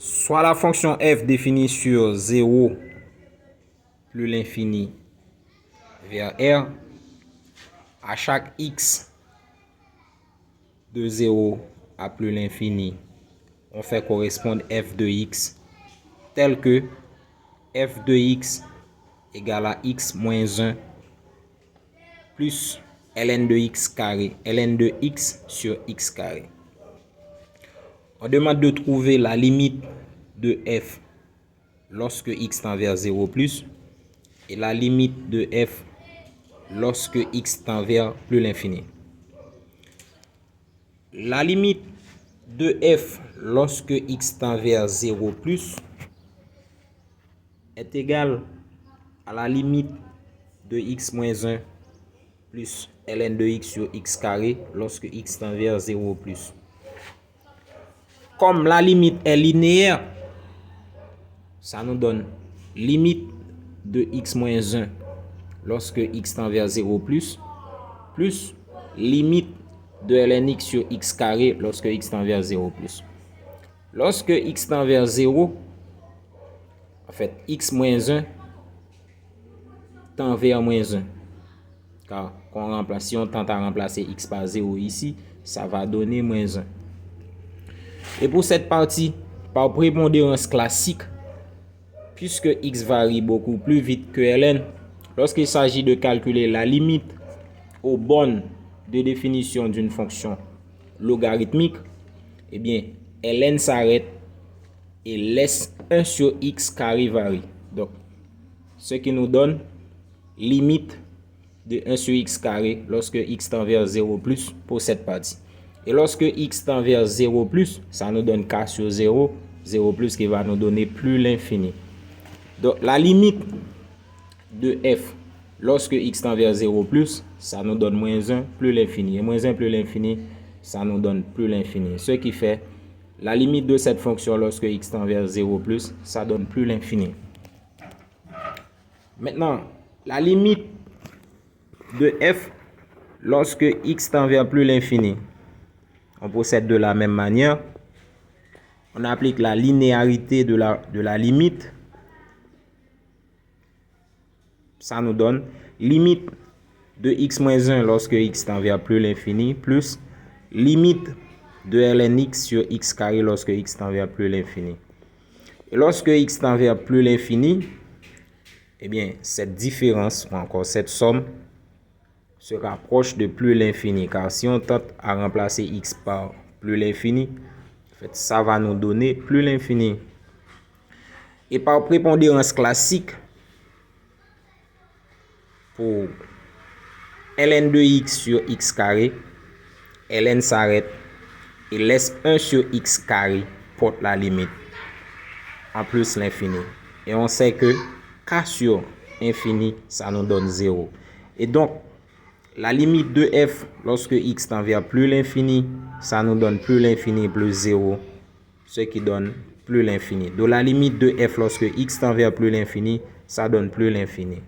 Soit la fonction f définie sur 0 plus l'infini vers R, à chaque x de 0 à plus l'infini, on fait correspondre f de x tel que f de x égale à x moins 1 plus ln de x carré, ln de x sur x carré. On demande de trouver la limite de f lorsque x tend vers 0 plus et la limite de f lorsque x tend vers plus l'infini. La limite de f lorsque x tend vers 0 plus est égale à la limite de x moins 1 plus ln de x sur x carré lorsque x tend vers 0 plus. Comme la limite est linéaire, ça nous donne limite de x moins 1 lorsque x tend vers 0 plus limite de ln x sur x carré lorsque x tend vers 0 plus. Lorsque x tend vers 0, en fait, x moins 1 tend vers moins 1. Car si on tente à remplacer x par 0 ici, ça va donner moins 1. Et pour cette partie, par prépondérance classique, puisque x varie beaucoup plus vite que ln, lorsqu'il s'agit de calculer la limite aux bornes de définition d'une fonction logarithmique, eh bien, ln s'arrête et laisse 1 sur x carré varie. Donc, ce qui nous donne limite de 1 sur x carré lorsque x tend vers 0 plus pour cette partie. Et lorsque x tend vers 0 plus, ça nous donne k sur 0, 0 plus qui va nous donner plus l'infini. Donc, la limite de f lorsque x tend vers 0 plus, ça nous donne moins 1 plus l'infini. Et moins 1 plus l'infini, ça nous donne plus l'infini. Ce qui fait la limite de cette fonction lorsque x tend vers 0 plus, ça donne plus l'infini. Maintenant, la limite de f lorsque x tend vers plus l'infini, on procède de la même manière. On applique la linéarité de la limite. Ça nous donne limite de x moins 1 lorsque x tend vers plus l'infini plus limite de ln x sur x carré lorsque x tend vers plus l'infini. Et lorsque x tend vers plus l'infini, eh bien, cette différence, ou encore cette somme, se rapproche de plus l'infini. Car si on tente à remplacer x par plus l'infini, en fait, ça va nous donner plus l'infini. Et par prépondérance classique, pour ln de x sur x carré, ln s'arrête et laisse 1 sur x carré porte la limite en plus l'infini. Et on sait que k sur infini, ça nous donne 0. Et donc, la limite de f lorsque x tend vers plus l'infini, ça nous donne plus l'infini plus 0, ce qui donne plus l'infini. Donc, la limite de f lorsque x tend vers plus l'infini, ça donne plus l'infini.